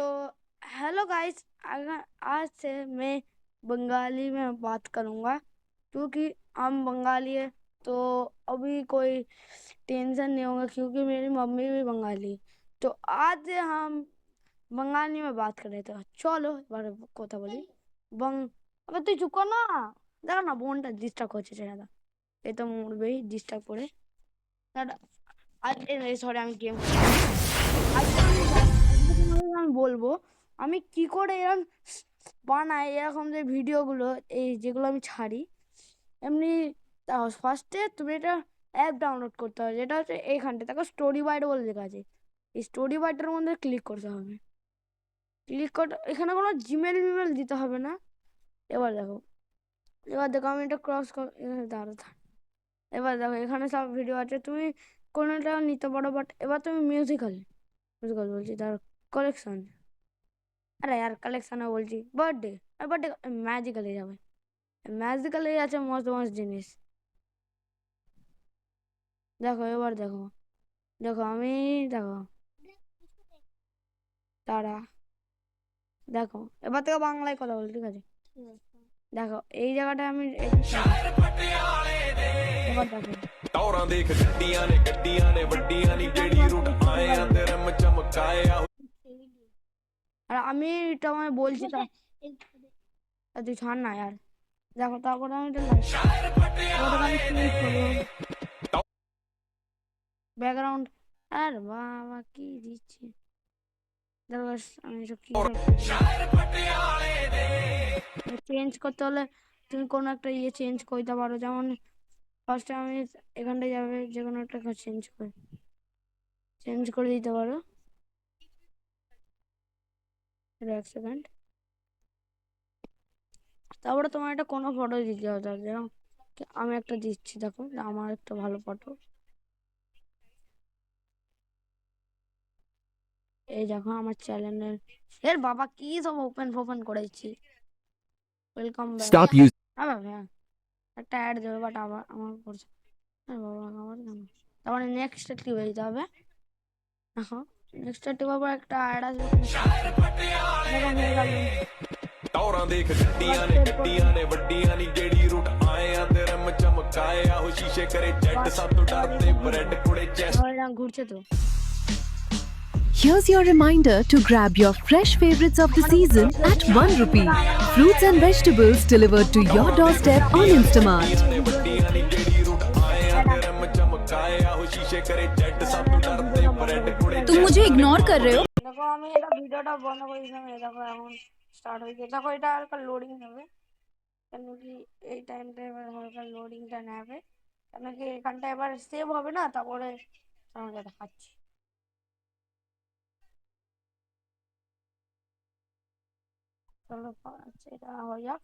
तो hello guys, आज से मैं बंगाली में बात करूँगा क्योंकि हम बंगाली है। तो अभी कोई टेंशन नहीं होगा क्योंकि मेरी मम्मी भी बंगाली। तो आज हम बंगाली में बात कर रहे थे। चलो এবারে কথা বলি। अबे তুই চুপ কর না, দেখো না বোনটা ডিস্টার্ব করছে ছেলেটা। এই তো মরবেই ডিস্টার্ব করে। দাঁড়া, সরি আমি গেম আমি বলবো আমি কি করে এরকম বানাই, এরকম যে ভিডিওগুলো এই যেগুলো আমি ছাড়ি এমনি। ফার্স্টে তুমি এটা অ্যাপ ডাউনলোড করতে হবে, যেটা হচ্ছে এইখানটা দেখো স্টোরি বাইট বলে লেখা আছে। এই স্টোরি বাইটের মধ্যে ক্লিক করতে হবে। ক্লিক করে এখানে কোনো জিমেল মিমেল দিতে হবে না। এবার দেখো আমি এটা ক্রস দাঁড়াতে। এবার দেখো এখানে সব ভিডিও আছে, তুমি কোনোটা নিতে পারো। বাট এবার তুমি মিউজিক্যাল বলছি তার কালেকশন। আরে यार কালেকশনে বলছি বার্থডে, আর বার্থডে ম্যাজিক্যালে যাবে। ম্যাজিক্যালে আছে মস্ত মস্ত জিনিস। দেখো এবার দেখো দেখো আমি দেখো তারা দেখো এবার থেকে বাংলায় কথা বল, ঠিক আছে? দেখো এই জায়গাটা আমি এবার দেখো ਟੌਰਾਂ ਦੇਖ ਗੱਡੀਆਂ ਨੇ ਵੱਡੀਆਂ ਨੀ ਜਿਹੜੀ ਰੂਟ ਆਏ ਆ ਤੇ ਰਮ ਚਮਕਾਏ ਆ। আর আমি এটা মানে বলছি তা তুই ছাড় না यार। দেখো তারপরে আমি এটা ব্যাকগ্রাউন্ড। আর বাবা কি দিচ্ছে দেখো। আমি সব কি চেঞ্জ করতে হলে তুমি কোনো একটা চেঞ্জ করতে পারো। যেমন ফার্স্টে আমি এখানটায় যাবে, যে কোনো একটা চেঞ্জ করে দিতে পারো। এক সেকেন্ড। তারপরে তোমার একটা কোনো ফটো দিতে হবে। যেরকম আমি একটা দিচ্ছি, দেখো আমার একটা ভালো ফটো। এই দেখো আমার চ্যানেলের এর বাবা কি সব ওপেন করেছি। Welcome back. হ্যাঁ একটা অ্যাড দেবে, বাট আমার করছে বাবা আমার তারপরে নেক্সট টিপে দিতে হবে। দেখো নেক্সট টিপার পর একটা অ্যাড আসবে। ਟੌਰਾਂ ਦੇਖ ਗੱਡੀਆਂ ਨੇ ਵੱਡੀਆਂ ਨੀ ਜਿਹੜੀ ਰੂਟ ਆਏ ਆ ਤੇ ਰਮ ਚਮਕਾਏ ਆ। ਉਹ ਸ਼ੀਸ਼ੇ ਕਰੇ ਜੈਟ ਸਾਤੋਂ ਡਰਦੇ ਬ੍ਰੈਡ ਕੁੜੇ ਚੈਸ ঘুরছে তো। Here's your reminder to grab your fresh favorites of the season at 1 rupee. Fruits and vegetables delivered to your doorstep on Instamart. ਵੱਡੀਆਂ ਨੀ ਜਿਹੜੀ ਰੂਟ ਆਏ ਆ ਤੇ ਰਮ ਚਮਕਾਏ ਆ। ਉਹ ਸ਼ੀਸ਼ੇ ਕਰੇ ਜੈਟ ਸਾਤੋਂ ਡਰਦੇ ਬ੍ਰੈਡ ਕੁੜੇ तुम मुझे इग्नोर कर रहे हो? দেখো আমি এটা ভিডিওটা বন্ধ করে দিলাম। এই দেখো এখন স্টার্ট হয়েছে। দেখো এটা হালকা লোডিং নেবে, কেন কি এই টাইমটা এবার হালকা লোডিংটা নেবে, কেন কি এখানটা এবার সেভ হবে না। তারপরে আমাকে দেখাচ্ছি। চলো এটা হয়ে যাক।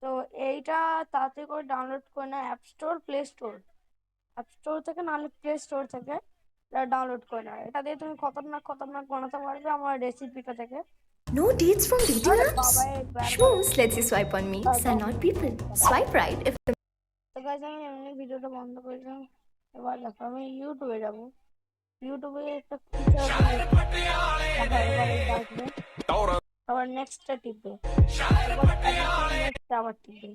তো এইটা তাড়াতাড়ি করে ডাউনলোড করে না অ্যাপ স্টোর অ্যাপ স্টোর থেকে, নাহলে প্লে স্টোর থেকে ডাউনলোড করে না। এটা দিয়ে তুমি খতরনাক বানাতে পারবে আমার রেসিপিটা থেকে। No dates from dating apps? বাবা Schmooze lets you swipe on memes and not people. Swipe right if the তো গাইস আমি এমনি ভিডিওটা বন্ধ করে দিলাম। এবার দেখো আমি ইউটিউবে যাব। ইউটিউবে একটা আবার নেক্সট টিপে আবার টিপে।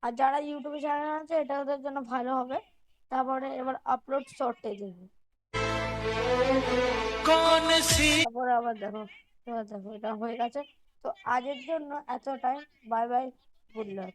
আর যারা ইউটিউবে চ্যানেল আছে এটা ওদের জন্য ভালো হবে। তারপরে এবার আপলোড শর্টে দেবে। তারপরে আবার দেখো এটা হয়ে গেছে। তো আজের জন্য এতটাই। Bye bye, good luck.